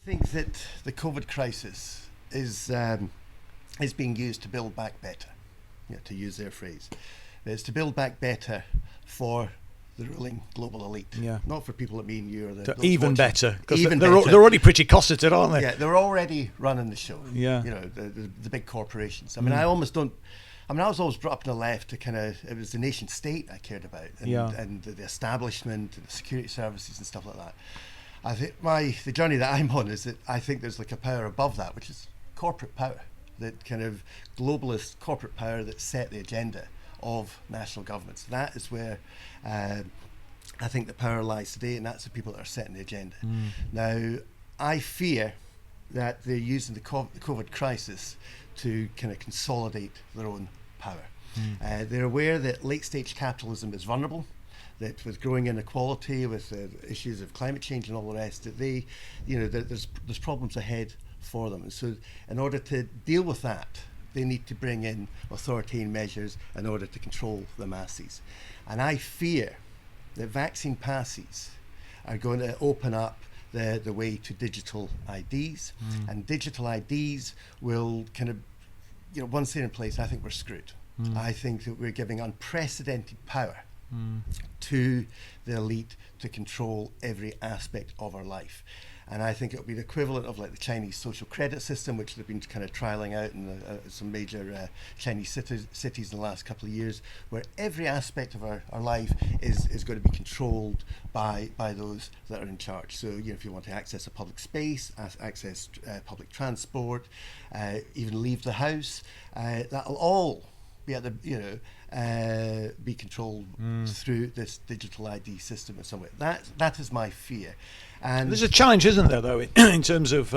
think that the COVID crisis is being used to build back better, to use their phrase. It's to build back better for the ruling global elite, not for people like me and you. Or even better, because they're already pretty cosseted, aren't they? Yeah, they're already running the show. Yeah, the big corporations. I mean, I almost don't. I mean, I was always brought up in the left to it was the nation state I cared about, and the establishment and the security services and stuff like that. I think the journey that I'm on is that I think there's like a power above that, which is corporate power, that kind of globalist corporate power that set the agenda of national governments. That is where I think the power lies today, and that's the people that are setting the agenda. Now, I fear that they're using the COVID crisis to kind of consolidate their own power. They're aware that late-stage capitalism is vulnerable, that with growing inequality, with issues of climate change and all the rest, that there's problems ahead for them. And so in order to deal with that, they need to bring in authoritarian measures in order to control the masses. And I fear that vaccine passes are going to open up the way to digital IDs, and digital IDs will kind of, once they're in place, I think we're screwed. I think that we're giving unprecedented power to the elite to control every aspect of our life. And I think it'll be the equivalent of like the Chinese social credit system, which they've been kind of trialing out in some major Chinese cities in the last couple of years, where every aspect of our life is going to be controlled by those that are in charge. So, if you want to access a public space, access public transport, even leave the house, that'll all be at the be controlled through this digital ID system in some way. That is my fear. And there's a challenge, isn't there, though, in terms of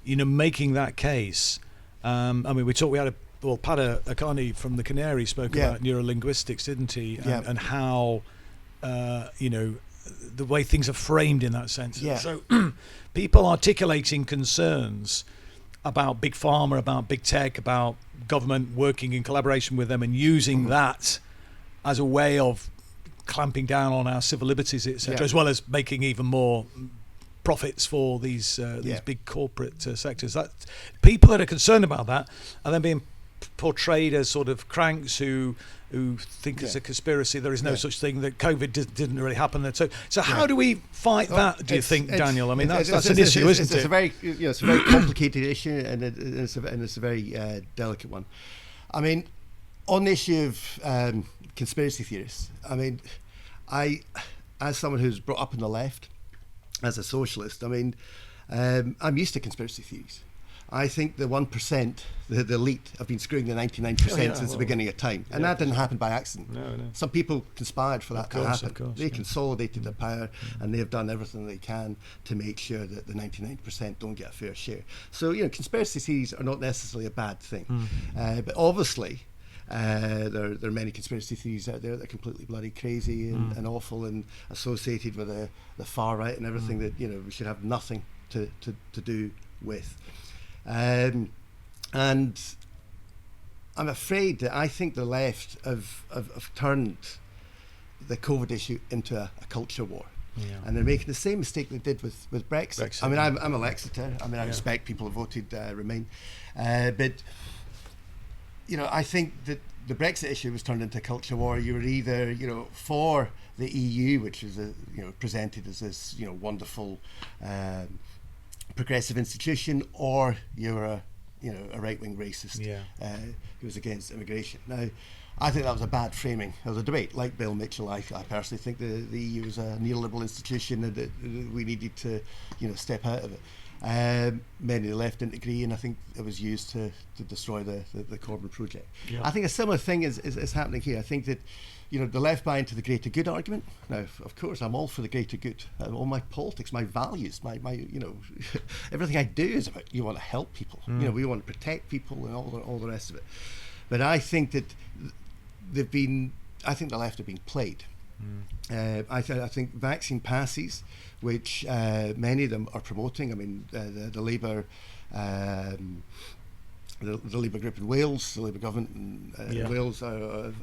making that case. I mean, we had Pat Akani from the Canaries spoke about neurolinguistics, didn't he? And how the way things are framed in that sense. Yeah. So people articulating concerns about big pharma, about big tech, about government working in collaboration with them and using that as a way of clamping down on our civil liberties, etc., as well as making even more profits for these big corporate sectors. That people that are concerned about that are then being portrayed as sort of cranks who think it's a conspiracy. There is no such thing. That COVID didn't really happen. So how do we fight that? Do you think, Daniel? I mean, that's an issue, isn't it? It's a very it's a very complicated issue, and it's a very delicate one. I mean, on the issue of conspiracy theorists, I mean, as someone who's brought up in the left, as a socialist, I mean, I'm used to conspiracy theories. I think the 1%, the elite, have been screwing the 99% since the beginning of time. And that didn't happen by accident. No. Some people conspired for that to happen. Of course, they consolidated their power, and they've done everything they can to make sure that the 99% don't get a fair share. So, conspiracy theories are not necessarily a bad thing. But obviously, there are many conspiracy theories out there that are completely bloody crazy and awful and associated with the far right and everything that we should have nothing to do with. And I'm afraid that I think the left have turned the COVID issue into a culture war. And they're making the same mistake they did with Brexit. I mean, I'm a Lexiter. I mean, I respect people who voted Remain. But I think that the Brexit issue was turned into a culture war. You were either, for the EU, which is presented as this, wonderful progressive institution, or you were a right-wing racist who was against immigration. Now, I think that was a bad framing of the debate. Like Bill Mitchell, I personally think the EU was a neoliberal institution and that we needed to step out of it. Many of the left didn't agree, and I think it was used to destroy the Corbyn project. I think a similar thing is happening here. I think that the left buy into the greater good argument. Now, of course, I'm all for the greater good. All my politics, my values, my everything I do is about we want to help people. We want to protect people and all the rest of it. But I think that I think the left have been played. I think vaccine passes, which many of them are promoting. I mean, the Labour. The Labour group in Wales, the Labour government in Wales, or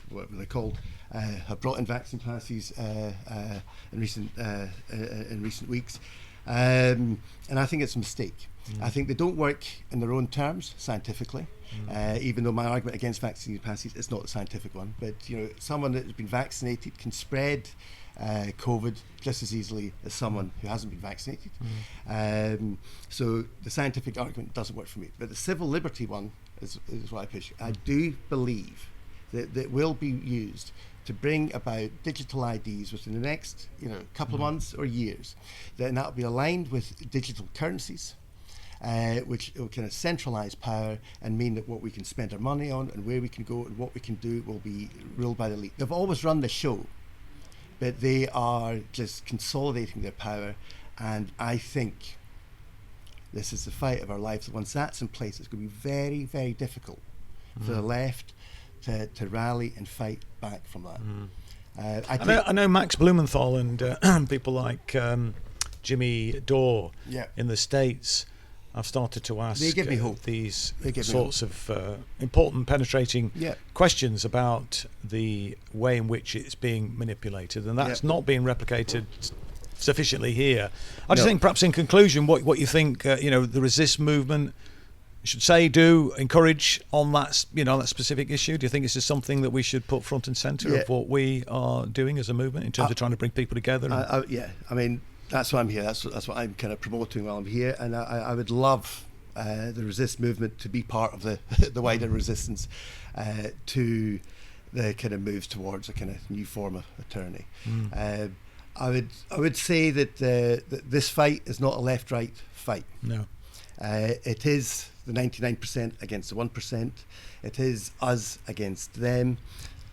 whatever they're called, have brought in vaccine passes in recent weeks. And I think it's a mistake. I think they don't work in their own terms scientifically, even though my argument against vaccine passes is not a scientific one. But someone that has been vaccinated can spread COVID just as easily as someone who hasn't been vaccinated. So the scientific argument doesn't work for me. But the civil liberty one is what I push. I do believe that will be used to bring about digital IDs within the next couple of months or years. Then that will be aligned with digital currencies. Which will kind of centralise power and mean that what we can spend our money on and where we can go and what we can do will be ruled by the elite. They've always run the show, but they are just consolidating their power, and I think this is the fight of our lives. Once that's in place, it's going to be very, very difficult for the left to rally and fight back from that. I know Max Blumenthal and people like Jimmy Dore in the States I've started to ask these sorts of important, penetrating questions about the way in which it's being manipulated, and that's not being replicated sufficiently here. I just think, perhaps in conclusion, what you think the resist movement should say, do, encourage on that that specific issue. Do you think this is something that we should put front and centre of what we are doing as a movement in terms of trying to bring people together? I mean, that's why I'm here. That's what I'm kind of promoting while I'm here, and I would love the resist movement to be part of the wider resistance to the kind of moves towards a kind of new form of tyranny. I would say that this fight is not a left-right fight. No, it is the 99% against the 1%. It is us against them.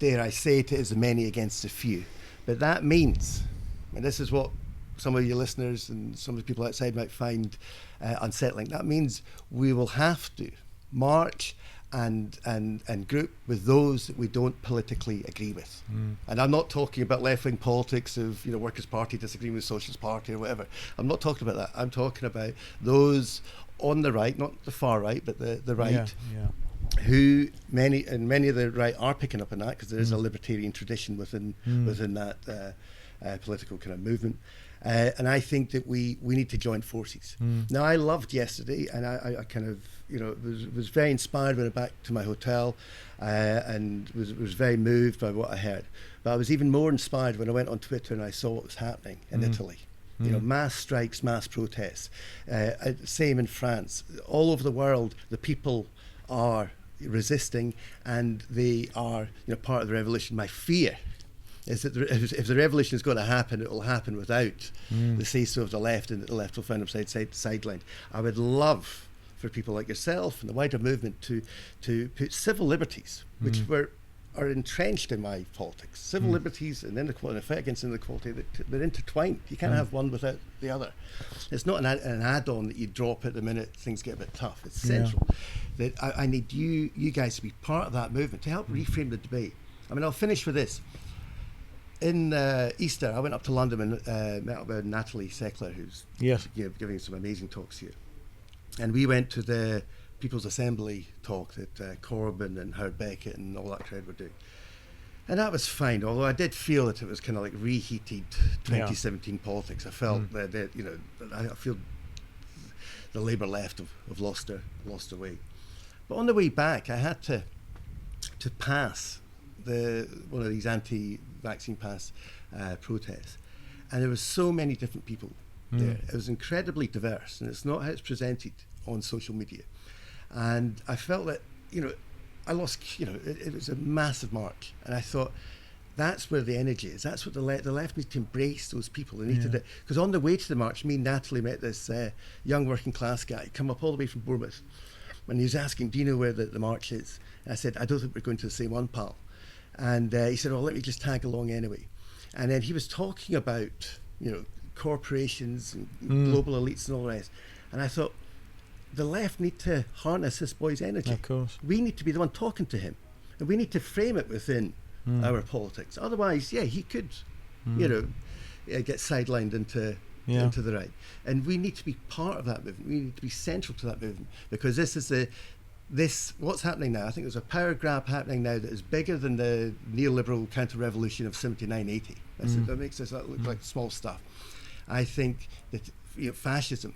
Dare I say it is the many against the few. But that means, and this is what some of your listeners and some of the people outside might find unsettling. That means we will have to march and group with those that we don't politically agree with. And I'm not talking about left-wing politics of Workers' Party disagreeing with Socialist Party or whatever. I'm not talking about that. I'm talking about those on the right, not the far right, but the right, who many of the right are picking up on that, because there is a libertarian tradition within that political kind of movement. And I think that we need to join forces. Now, I loved yesterday, and I kind of was very inspired when I went back to my hotel, and was very moved by what I heard. But I was even more inspired when I went on Twitter and I saw what was happening in Italy. Mass strikes, mass protests. Same in France. All over the world, the people are resisting, and they are part of the revolution. My fear is that if the revolution is going to happen, it will happen without the say-so of the left, and that the left will find themselves sidelined. I would love for people like yourself and the wider movement to put civil liberties, which are entrenched in my politics, civil liberties and inequality, and a fight against inequality, they're intertwined. You can't have one without the other. It's not an add-on that you drop at the minute things get a bit tough. It's central. That I need you guys to be part of that movement to help reframe the debate. I mean, I'll finish with this. In Easter, I went up to London and met up with Natalie Seckler, who's giving some amazing talks here. And we went to the People's Assembly talk that Corbyn and Howard Beckett and all that crowd were doing. And that was fine, although I did feel that it was kind of like reheated 2017 politics. I felt that I feel the Labour left have lost their way. But on the way back, I had to pass one of these anti-vaccine pass protests, and there was so many different people there. It was incredibly diverse, and it's not how it's presented on social media. And I felt that I lost. It was a massive march, and I thought that's where the energy is. That's what the left needs to embrace those people. They need to, because on the way to the march, me and Natalie met this young working class guy come up all the way from Bournemouth, and he was asking, "Do you know where the march is?" And I said, "I don't think we're going to the same one, pal." And he said, "Oh, let me just tag along anyway." And then he was talking about, corporations and global elites and all the rest. And I thought, the left need to harness this boy's energy. Of course. We need to be the one talking to him. And we need to frame it within our politics. Otherwise, he could, get sidelined into the right. And we need to be part of that movement. We need to be central to that movement, because this is what's happening now. I think there's a power grab happening now that is bigger than the neoliberal counter-revolution of 79-80. That makes us look like small stuff. I think that fascism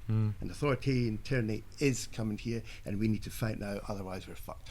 and authoritarian tyranny is coming here, and we need to fight now, otherwise we're fucked.